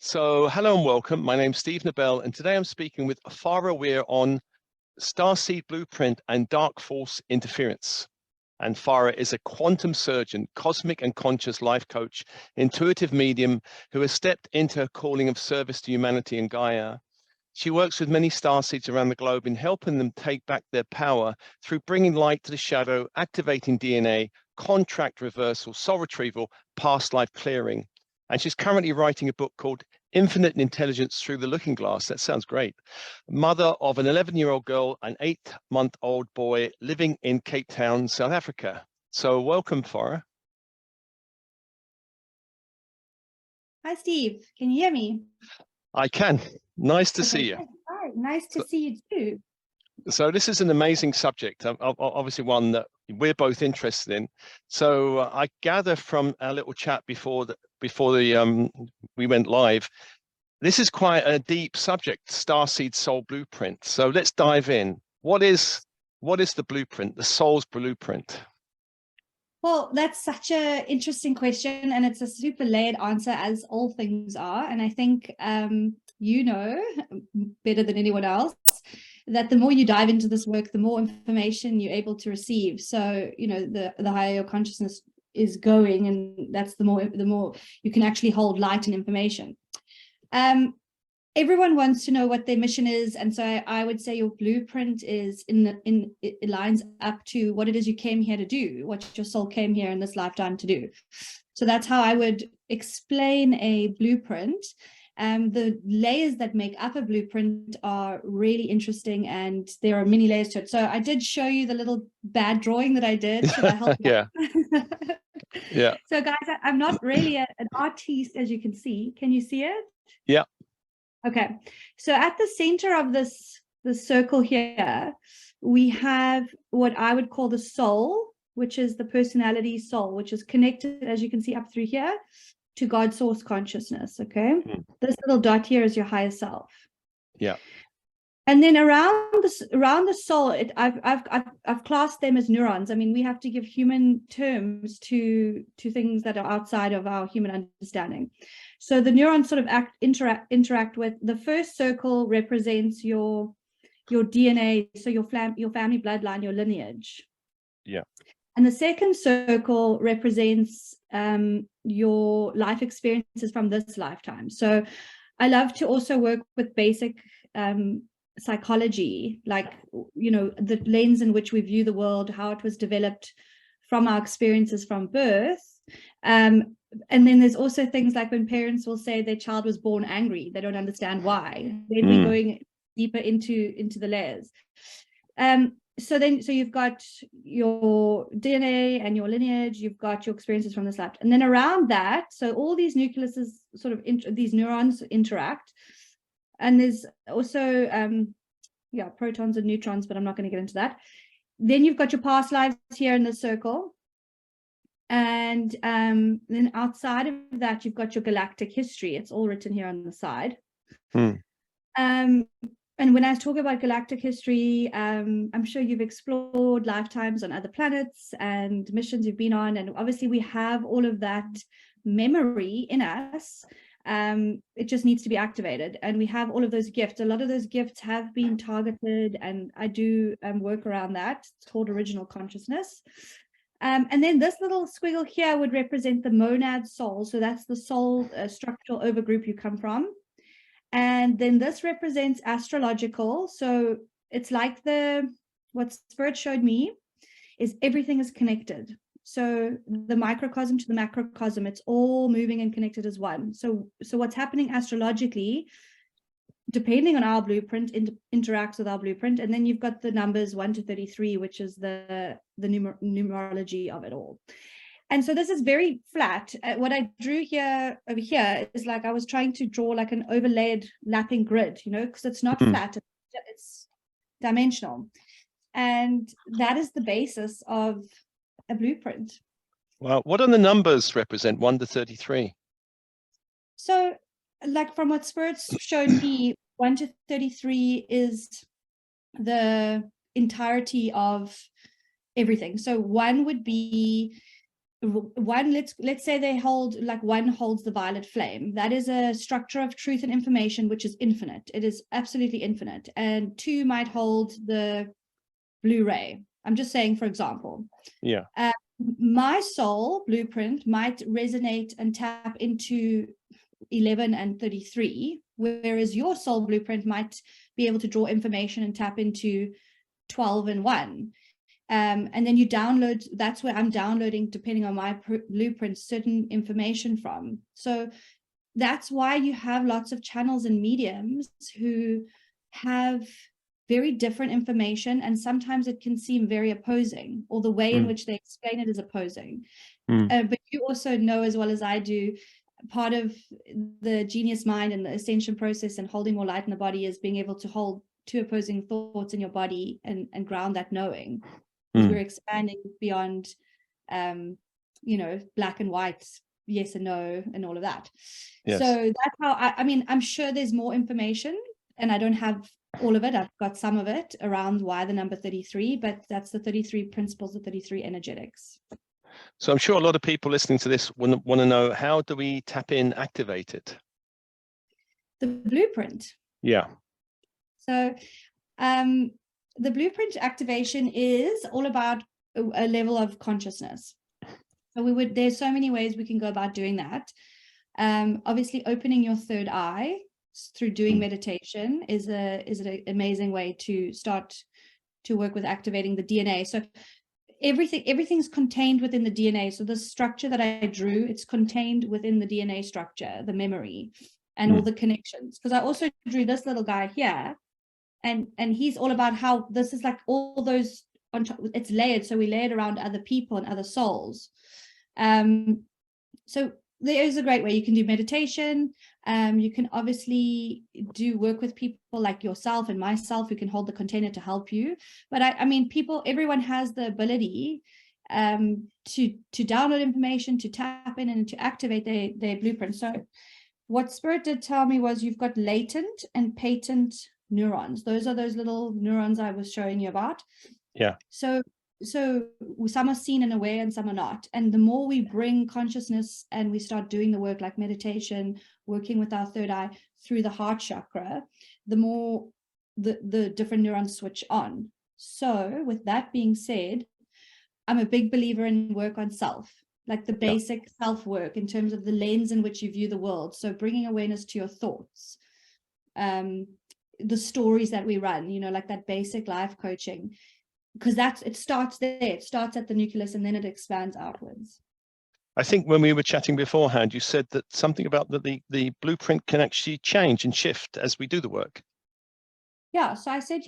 So, hello and welcome. My name's Steve Nobel, and today I'm speaking with Farrah Weir on Starseed Blueprint and Dark Force Interference. And Farrah is a quantum surgeon, cosmic and conscious life coach, intuitive medium who has stepped into a calling of service to humanity and Gaia. She works with many starseeds around the globe in helping them take back their power through bringing light to the shadow, activating DNA, contract reversal, soul retrieval, past life clearing. And she's currently writing a book called Infinite Intelligence Through the Looking Glass. That sounds great. Mother of an 11-year-old girl, an 8-month-old boy living in Cape Town, South Africa. So welcome, Farrah. Hi, Steve. Can you hear me? I can. Nice to see you. Hi, nice to see you too. So this is an amazing subject, obviously one that we're both interested in. So I gather from our little chat before we went live, this is quite a deep subject, Starseed Soul Blueprint. So let's dive in. What is the blueprint, the soul's blueprint? Well, that's such an interesting question, and it's a super layered answer, as all things are. And I think you know better than anyone else that the more you dive into this work, the more information you're able to receive. So, you know, the higher your consciousness is going, and that's the more you can actually hold light and information. Everyone wants to know what their mission is, and so I would say your blueprint is it lines up to what it is you came here to do, what your soul came here in this lifetime to do. So that's how I would explain a blueprint. The layers that make up a blueprint are really interesting, and there are many layers to it. So I did show you the little bad drawing that I did. Should I help you? Yeah. Yeah. So guys, I'm not really an artiste, as you can see. Can you see it? Yeah. Okay. So at the center of the circle here, we have what I would call the soul, which is the personality soul, which is connected, as you can see up through here, to God source consciousness. Okay. This little dot here is your higher self. Yeah. And then around the soul, I've classed them as neurons. I mean, we have to give human terms to things that are outside of our human understanding. So the neurons sort of interact with, the first circle represents your DNA, so your family bloodline, your lineage. Yeah. And the second circle represents your life experiences from this lifetime. So I love to also work with basic psychology, like, you know, the lens in which we view the world, how it was developed from our experiences from birth. And then there's also things like when parents will say their child was born angry, they don't understand why. Then we're going deeper into the layers. So you've got your DNA and your lineage, you've got your experiences from this life. And then around that, so all these nucleuses sort of, these neurons interact. And there's also, protons and neutrons, but I'm not going to get into that. Then you've got your past lives here in the circle. And then outside of that, you've got your galactic history. It's all written here on the side. And when I talk about galactic history, I'm sure you've explored lifetimes on other planets and missions you've been on. And obviously we have all of that memory in us. It just needs to be activated, and we have all of those gifts. A lot of those gifts have been targeted, and I do work around that. It's called original consciousness. And then this little squiggle here would represent the monad soul. So that's the soul structural overgroup you come from. And then this represents astrological. So it's like what Spirit showed me is everything is connected. So the microcosm to the macrocosm, it's all moving and connected as one. So what's happening astrologically, depending on our blueprint, interacts with our blueprint. And then you've got the numbers 1 to 33, which is the numerology of it all. And so this is very flat. What I drew over here is like I was trying to draw like an overlaid lapping grid, you know, because it's not flat, it's dimensional. And that is the basis of a blueprint. Well, what do the numbers represent, 1 to 33? So, like from what Spirit's showed me, 1 to 33 is the entirety of everything. So 1 would be one, let's say they hold, like one holds the violet flame. That is a structure of truth and information which is infinite. It is absolutely infinite. And two might hold the blue ray. I'm just saying, for example. Yeah. My soul blueprint might resonate and tap into 11 and 33, whereas your soul blueprint might be able to draw information and tap into 12 and 1. And then you download, that's where I'm downloading, depending on my blueprint, certain information from. So that's why you have lots of channels and mediums who have very different information, and sometimes it can seem very opposing, or the way in which they explain it is opposing. But you also know as well as I do, part of the genius mind and the ascension process and holding more light in the body is being able to hold two opposing thoughts in your body and ground that knowing. Because we're expanding beyond, black and white, yes and no, and all of that. Yes. So that's how I mean, I'm sure there's more information, and I don't have all of it. I've got some of it around why the number 33, but that's the 33 principles, the 33 energetics. So I'm sure a lot of people listening to this want to know, how do we tap in, activate it? The blueprint. Yeah. So the blueprint activation is all about a level of consciousness. So there's so many ways we can go about doing that. Obviously, opening your third eye through doing meditation is an amazing way to start to work with activating the DNA. So everything's contained within the DNA. So the structure that I drew, it's contained within the DNA structure, the memory, and all the connections. Because I also drew this little guy here, and he's all about how this is like all those on top, it's layered. So we layered around other people and other souls. So there is a great way you can do meditation. You can obviously do work with people like yourself and myself who can hold the container to help you. But I mean, everyone has the ability to download information, to tap in and to activate their blueprint. So what Spirit did tell me was you've got latent and patent neurons. Those are those little neurons I was showing you about. Yeah. So some are seen and aware and some are not. And the more we bring consciousness and we start doing the work like meditation, working with our third eye through the heart chakra, the more the different neurons switch on. So with that being said, I'm a big believer in work on self, like the basic self work in terms of the lens in which you view the world. So bringing awareness to your thoughts, the stories that we run, like that basic life coaching. Because it starts there. It starts at the nucleus and then it expands outwards. I think when we were chatting beforehand, you said that something about the blueprint can actually change and shift as we do the work. Yeah, so I said,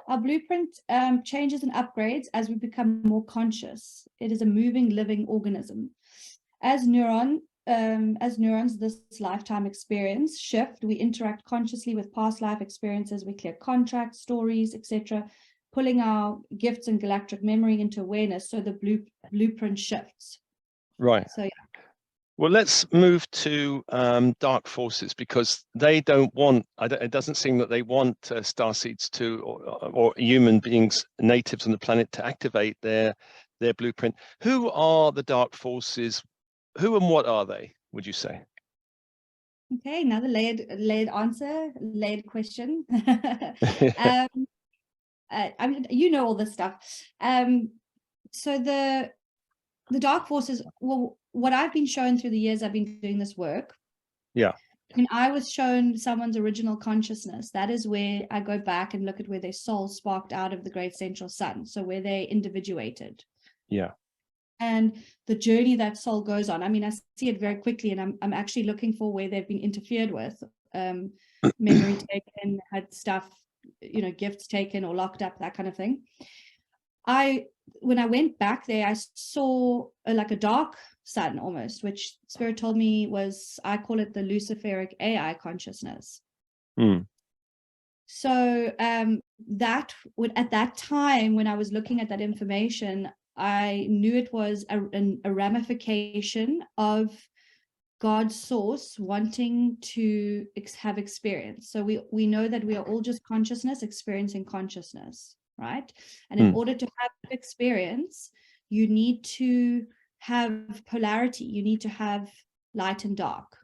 our blueprint changes and upgrades as we become more conscious. It is a moving, living organism. As neurons, this lifetime experience shift, we interact consciously with past life experiences, we clear contracts, stories, etc., pulling our gifts and galactic memory into awareness, so the blueprint shifts. Right. So well, let's move to dark forces, because they don't want, it doesn't seem that they want starseeds to, or human beings, natives on the planet, to activate their blueprint. Who are the dark forces? Who and what are they, would you say? Okay, another layered answer, layered question. You know all this stuff. So the dark forces, well, what I've been shown through the years I've been doing this work. Yeah. When I was shown someone's original consciousness, that is where I go back and look at where their soul sparked out of the great central sun. So where they individuated. Yeah. And the journey that soul goes on. I mean, I see it very quickly, and I'm actually looking for where they've been interfered with, memory taken, had stuff, gifts taken or locked up, that kind of thing. When I went back there, I saw like a dark sun almost, which Spirit told me was, I call it the Luciferic AI consciousness. So that would, at that time when I was looking at that information, I knew it was a ramification of God's source wanting to have experience. So we know that we are all just consciousness experiencing consciousness, right? And in order to have experience, you need to have polarity. You need to have light and dark.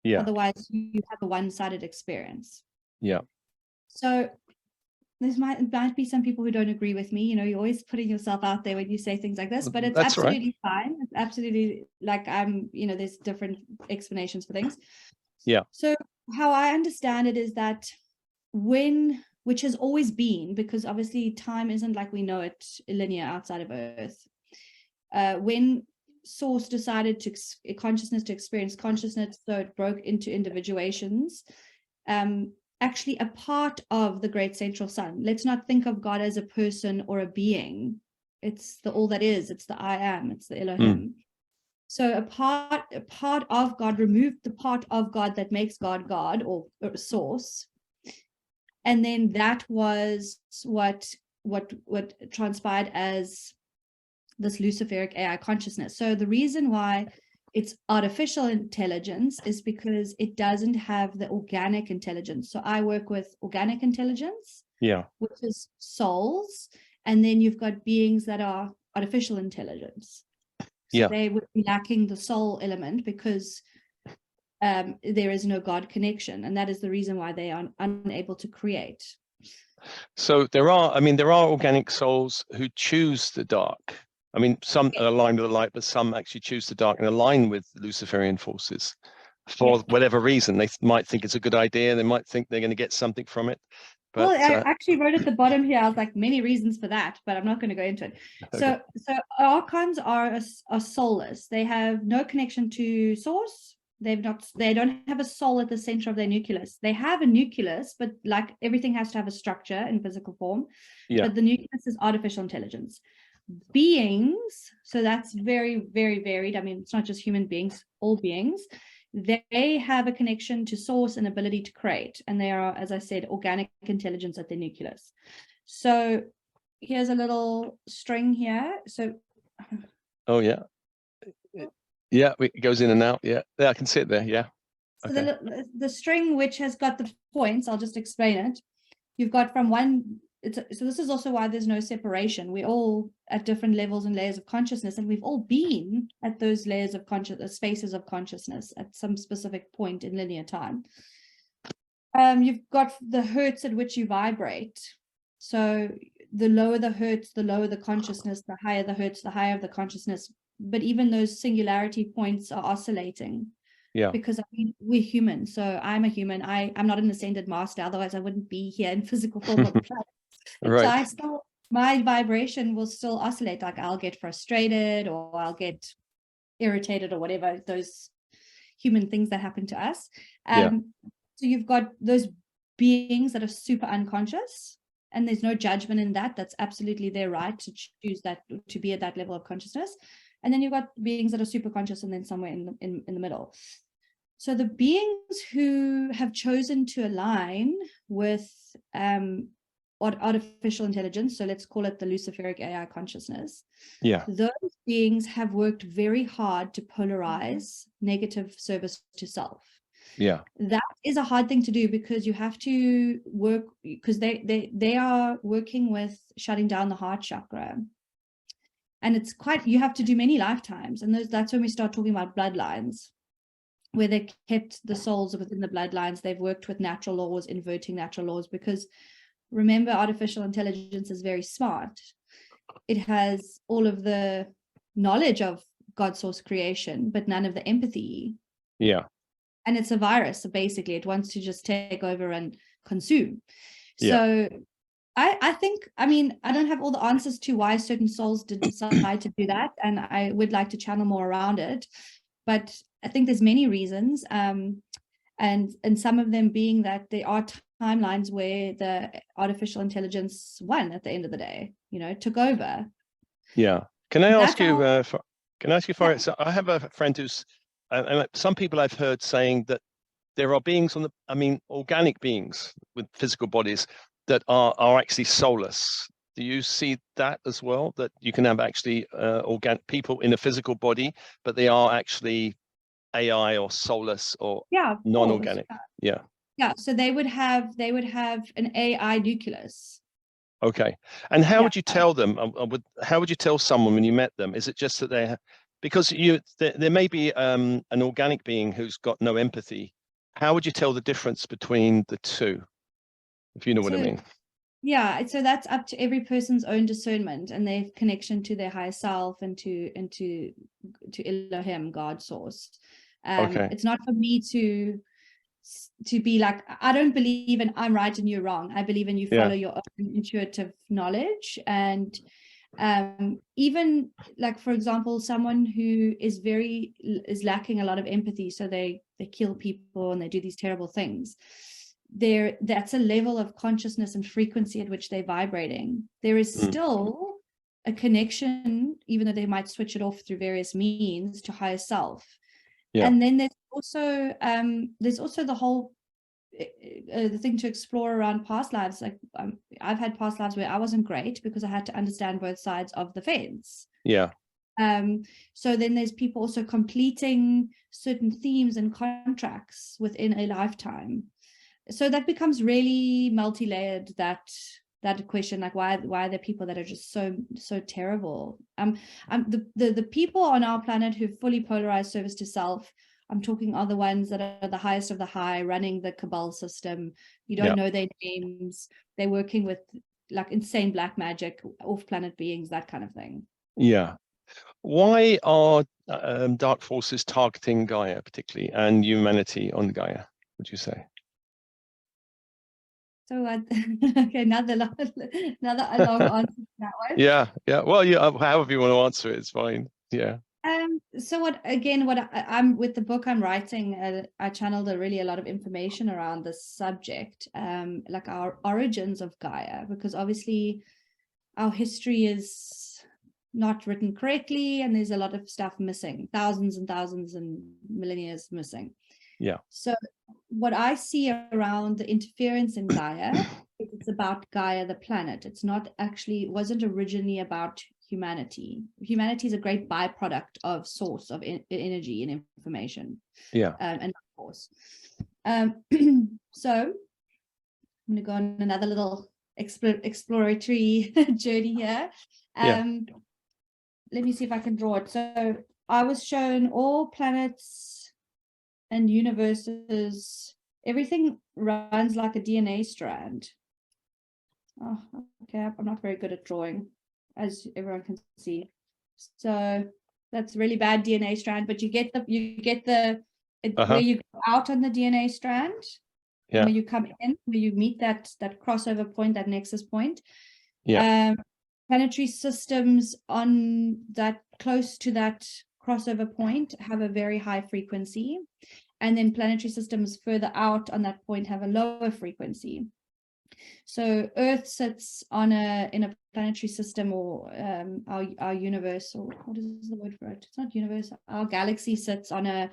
Yeah. Otherwise, you have a one-sided experience. Yeah. So there might be some people who don't agree with me. You know, you're always putting yourself out there when you say things like this, but it's That's absolutely fine. It's absolutely, like, you know, there's different explanations for things. Yeah. So how I understand it is that which has always been, because obviously time isn't like we know it linear outside of Earth. When Source decided consciousness to experience consciousness, so it broke into individuations, actually a part of the great central sun. Let's not think of God as a person or a being. It's the all that is. It's the I am. It's the Elohim. So a part of God removed the part of God that makes God God, or source. And then that was what transpired as this Luciferic AI consciousness. So the reason why it's artificial intelligence is because it doesn't have the organic intelligence. So I work with organic intelligence, which is souls, and then you've got beings that are artificial intelligence. So they would be lacking the soul element because there is no God connection, and that is the reason why they are unable to create. So there are organic souls who choose the dark. I mean, some are aligned with the light, but some actually choose the dark and align with Luciferian forces for whatever reason. They might think it's a good idea. They might think they're going to get something from it. But, well, I actually wrote at the bottom here, I was like, many reasons for that, but I'm not going to go into it. Okay. So archons are soulless. They have no connection to source. They don't have a soul at the center of their nucleus. They have a nucleus, but like everything has to have a structure in physical form. But the nucleus is artificial intelligence. Beings, so that's very, very varied. I mean, it's not just human beings, all beings. They have a connection to source and ability to create. And they are, as I said, organic intelligence at the nucleus. So here's a little string here. So. Oh, yeah. Yeah, it goes in and out. Yeah, I can see it there. Yeah. So the string, which has got the points, I'll just explain it. You've got from one. So this is also why there's no separation. We're all at different levels and layers of consciousness, and we've all been at those layers of consciousness, spaces of consciousness at some specific point in linear time. You've got the hertz at which you vibrate. So the lower the hertz, the lower the consciousness, the higher the hertz, the higher the consciousness. But even those singularity points are oscillating. Yeah. Because I mean, we're human. So I'm a human. I'm not an ascended master. Otherwise, I wouldn't be here in physical form on the planet. Right. So my vibration will still oscillate. Like I'll get frustrated or I'll get irritated or whatever, those human things that happen to us. So you've got those beings that are super unconscious, and there's no judgment in that. That's absolutely their right to choose that, to be at that level of consciousness. And then you've got beings that are super conscious and then somewhere in the middle. So the beings who have chosen to align with artificial intelligence, so let's call it the Luciferic AI consciousness. Those beings have worked very hard to polarize negative service to self. That is a hard thing to do because you have to work, because they are working with shutting down the heart chakra. And it's you have to do many lifetimes. And that's when we start talking about bloodlines, where they kept the souls within the bloodlines. They've worked with natural laws, inverting natural laws, because remember, artificial intelligence is very smart. It has all of the knowledge of God source creation, but none of the empathy. And it's a virus. So basically it wants to just take over and consume. So I think, I mean, I don't have all the answers to why certain souls did decide to do that. And I would like to channel more around it. But I think there's many reasons. And some of them being that there are timelines where the artificial intelligence won at the end of the day, took over. Can I ask you, Farrah? So I have a friend who's, some people I've heard saying that there are beings organic beings with physical bodies that are actually soulless. Do you see that as well? That you can have actually organic people in a physical body, but they are actually AI or soulless or non-organic. So they would have an AI nucleus. Okay. And how would you tell them? How would you tell someone when you met them? Is it just that Because there may be an organic being who's got no empathy. How would you tell the difference between the two, if you know what I mean? Yeah, so that's up to every person's own discernment and their connection to their higher self and to Elohim, God source. Okay. It's not for me to be like, I don't believe in I'm right and you're wrong. I believe in you follow your own intuitive knowledge. And even like, for example, someone who is lacking a lot of empathy, so they kill people and they do these terrible things. That's a level of consciousness and frequency at which they're vibrating. There is still a connection, even though they might switch it off through various means, to higher self. And then there's also the whole the thing to explore around past lives. Like I've had past lives where I wasn't great because I had to understand both sides of the fence. So then there's people also completing certain themes and contracts within a lifetime. So that becomes really multi-layered, that question, like why are there people that are just so terrible? The people on our planet who fully polarized service to self, I'm talking are the ones that are the highest of the high, running the cabal system. You don't know their names. They're working with like insane black magic, off-planet beings, that kind of thing. Why are dark forces targeting Gaia particularly, and humanity on Gaia, would you say? So okay, another long answer to that one. Well, however you want to answer it, it's fine. So I'm with the book I'm writing, I channeled a lot of information around this subject, like our origins of Gaia, because obviously our history is not written correctly and there's a lot of stuff missing, thousands and thousands and millennia missing. So what I see around the interference in Gaia, it's about Gaia, the planet. It's not actually, it wasn't originally about humanity. Humanity is a great byproduct of source of energy and information. And of course. So I'm going to go on another little exploratory journey here. Let me see if I can draw it. So I was shown all planets and universes, everything runs like a DNA strand. Oh, okay, I'm not very good at drawing, as everyone can see. So that's really bad DNA strand, but you get the where you go out on the DNA strand, where you come in, where you meet that crossover point, that nexus point. Planetary systems on that close to that crossover point have a very high frequency, and then planetary systems further out on that point have a lower frequency. So Earth sits in a planetary system, or our universe, or what is the word for it? It's not universe. Our galaxy sits on a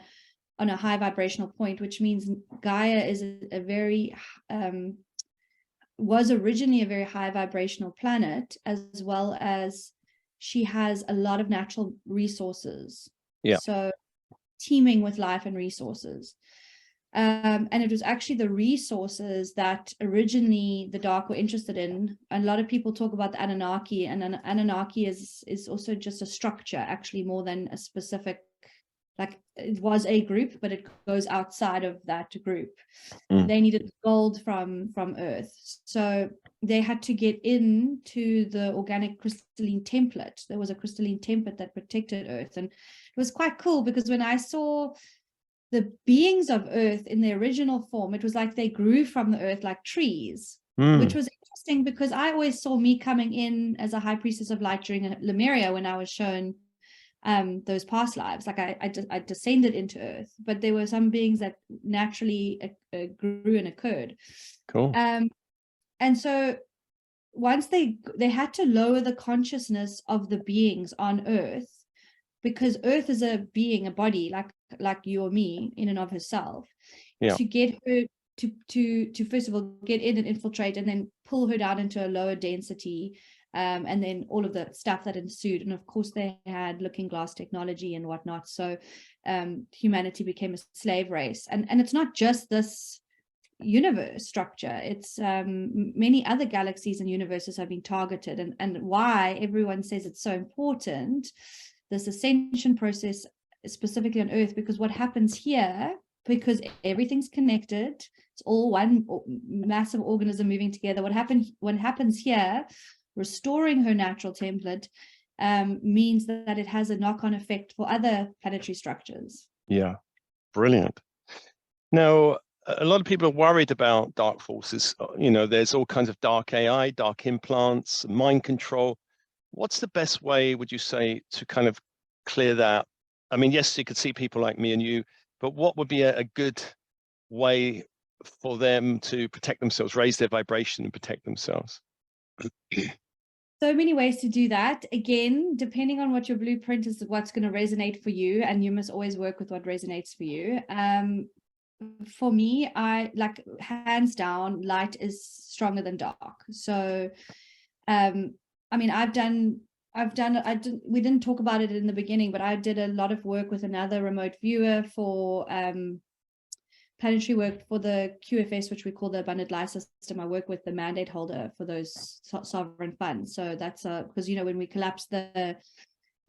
high vibrational point, which means Gaia is was originally a very high vibrational planet, as well as she has a lot of natural resources. So teeming with life and resources. And it was actually the resources that originally the dark were interested in. And a lot of people talk about the Anunnaki, and an Anunnaki is also just a structure, actually more than a specific, like it was a group, but it goes outside of that group. They needed gold from Earth. So they had to get into the organic crystalline template. There was a crystalline template that protected Earth. And it was quite cool because when I saw the beings of Earth in their original form, it was like they grew from the Earth like trees, which was interesting because I always saw me coming in as a high priestess of light during Lemuria when I was shown those past lives. Like I descended into Earth, but there were some beings that naturally grew and occurred. Cool. And so once they had to lower the consciousness of the beings on Earth, because Earth is a being, a body, like you or me, in and of herself, to get her to first of all get in and infiltrate, and then pull her down into a lower density, and then all of the stuff that ensued. And of course, they had looking glass technology and whatnot. So humanity became a slave race, and it's not just this universe structure, it's many other galaxies and universes have been targeted, and why everyone says it's so important. this ascension process, specifically on Earth, because what happens here, because everything's connected, it's all one massive organism moving together. What happens here, restoring her natural template, means that it has a knock-on effect for other planetary structures. Yeah, brilliant. Now, a lot of people are worried about dark forces. You know, there's all kinds of dark AI, dark implants, mind control. What's the best way, would you say, to kind of clear that? I mean, yes, you could see people like me and you, but what would be a good way for them to protect themselves, raise their vibration and protect themselves? So many ways to do that. Again, depending on what your blueprint is, what's going to resonate for you, and you must always work with what resonates for you. For me, I like, hands down, light is stronger than dark. So, I mean, we didn't talk about it in the beginning, but I did a lot of work with another remote viewer for planetary work for the QFS, which we call the Abundant Life System. I work with the mandate holder for those sovereign funds. So that's because, you know, when we collapse the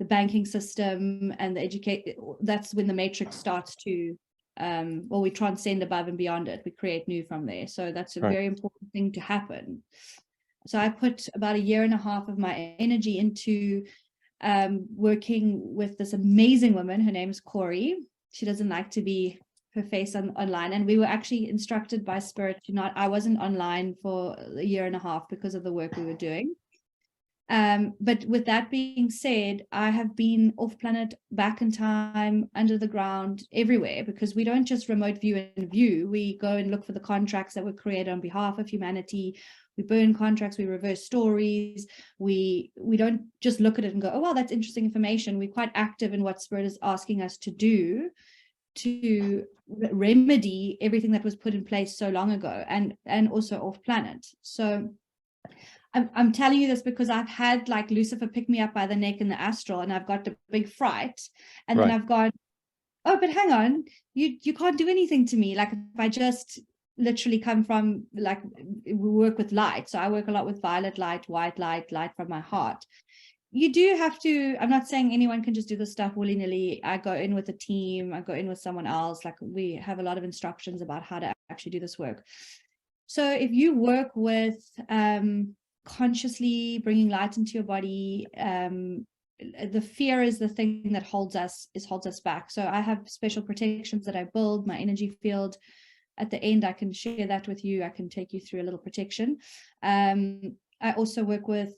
banking system and that's when the matrix starts to, well, we transcend above and beyond it. We create new from there. So that's a very important thing to happen. So I put about 1.5 years of my energy into working with this amazing woman. Her name is Corey. She doesn't like to be her face online, and we were actually instructed by Spirit to not, I wasn't online for 1.5 years because of the work we were doing. But with that being said, I have been off planet, back in time, under the ground, everywhere, because we don't just remote view and view. We go and look for the contracts that were created on behalf of humanity. We burn contracts, we reverse stories. We don't just look at it and go, oh, well, that's interesting information. We're quite active in what Spirit is asking us to do, to remedy everything that was put in place so long ago, and also off planet. So I'm telling you this because I've had like Lucifer pick me up by the neck in the astral, and I've got a big fright, and then I've gone, oh, but hang on, you can't do anything to me. Like, if I just literally come from, like, we work with light, so I work a lot with violet light, white light, light from my heart. You do have to, I'm not saying anyone can just do this stuff willy-nilly. I go in with a team, I go in with someone else. Like, we have a lot of instructions about how to actually do this work. So if you work with consciously bringing light into your body, the fear is the thing that holds us back. So I have special protections that I build, my energy field. At the end, I can share that with you. I can take you through a little protection. I also work with,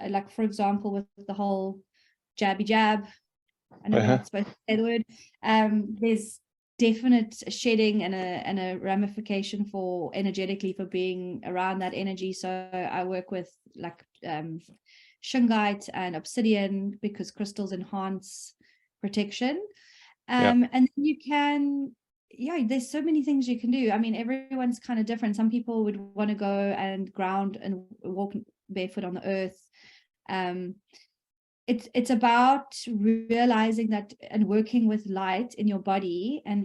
like, for example, with the whole jabby jab. I know we're not supposed to say the word. There's definite shedding and a ramification for energetically for being around that energy. So I work with like shungite and obsidian, because crystals enhance protection. And you can, there's so many things you can do. I mean, everyone's kind of different. Some people would want to go and ground and walk barefoot on the earth. It's about realizing that and working with light in your body and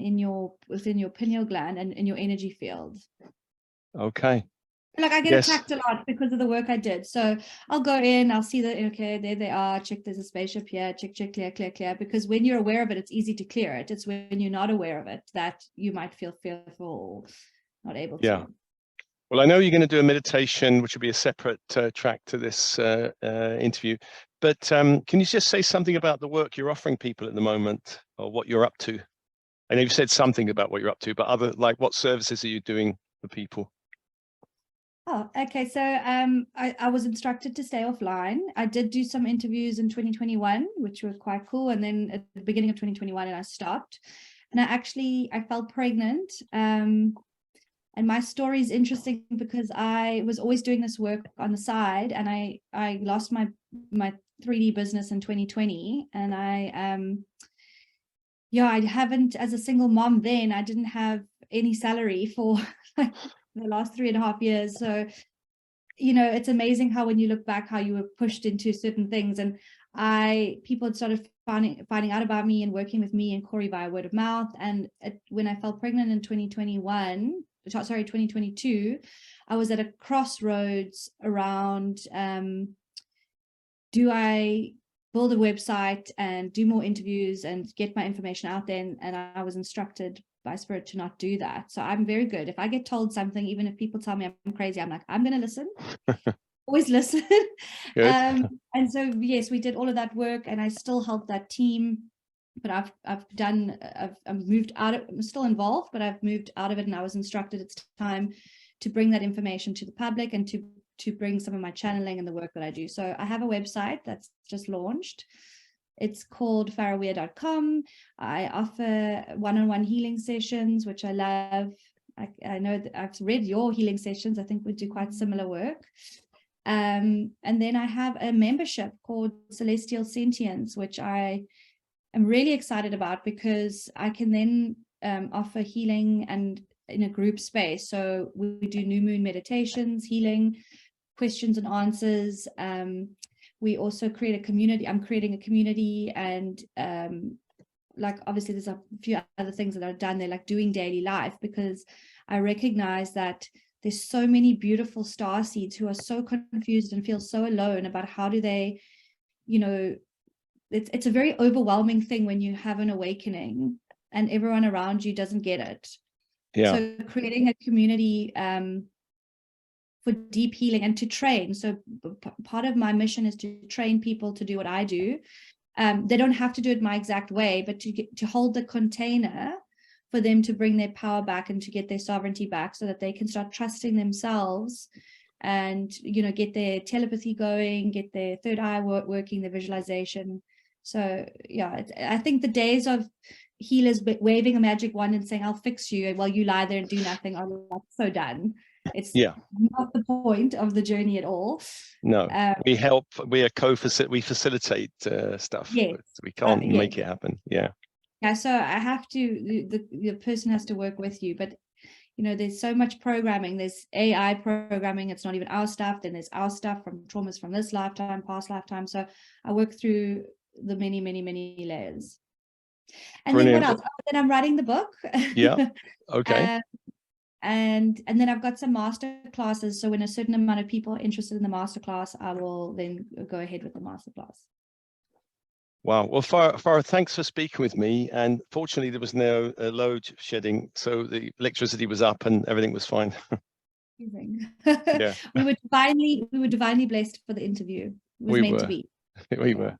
within your pineal gland and in your energy field. Okay. Like, I get attacked a lot because of the work I did. So I'll go in, I'll see that, okay, there they are. Check, there's a spaceship here. Check, clear. Because when you're aware of it, it's easy to clear it. It's when you're not aware of it that you might feel fearful, not able to. Well, I know you're going to do a meditation, which will be a separate track to this interview. But can you just say something about the work you're offering people at the moment, or what you're up to? I know you've said something about what you're up to, but what services are you doing for people? Oh, okay. So I was instructed to stay offline. I did do some interviews in 2021, which were quite cool. And then at the beginning of 2021, I stopped. And I fell pregnant. And my story is interesting because I was always doing this work on the side, and I lost my 3D business in 2020. And I haven't, as a single mom then, I didn't have any salary for like the last 3.5 years. So, it's amazing how when you look back, how you were pushed into certain things. And people had started finding out about me and working with me and Corey via word of mouth. And when I fell pregnant in 2022, I was at a crossroads around, build a website and do more interviews and get my information out there. And I was instructed by Spirit to not do that. So I'm very good. If I get told something, even if people tell me I'm crazy, I'm like, I'm going to listen. Always listen. And so, yes, we did all of that work, and I still help that team. But I've moved out of, I'm still involved, but I've moved out of it, and I was instructed it's time to bring that information to the public and to bring some of my channeling and the work that I do. So I have a website that's just launched. It's called farrahweir.com. I offer one-on-one healing sessions, which I love. I know that I've read your healing sessions. I think we do quite similar work. And then I have a membership called Celestial Sentience, which I am really excited about, because I can then offer healing and in a group space. So we do new moon meditations, healing, questions and answers. We also create a community. I'm creating a community, and like obviously there's a few other things that are done there, like doing daily life, because I recognize that there's so many beautiful star seeds who are so confused and feel so alone about how do they, you know, it's a very overwhelming thing when you have an awakening and everyone around you doesn't get it. Yeah. So creating a community for deep healing and to train. So part of my mission is to train people to do what I do. They don't have to do it my exact way, but to hold the container for them to bring their power back and to get their sovereignty back, so that they can start trusting themselves and, you know, get their telepathy going, get their third eye working, their visualization. So yeah, I think the days of healers waving a magic wand and saying, I'll fix you while you lie there and do nothing, are so done. It's not the point of the journey at all. No, we help, we facilitate stuff. Yes. But we can't make it happen. Yeah. Yeah, so I have to, the person has to work with you, but you know, there's so much programming. There's AI programming. It's not even our stuff. Then there's our stuff from traumas from this lifetime, past lifetime. So I work through the many, many, many layers. And Brilliant. then what else? Oh, then I'm writing the book. Yeah. Okay. And then I've got some master classes. So when a certain amount of people are interested in the master class, I will then go ahead with the master class. Wow. Well, Farrah, thanks for speaking with me. And fortunately, there was no load shedding, so the electricity was up and everything was fine. Yeah. We were divinely blessed for the interview. It was meant to be. We were.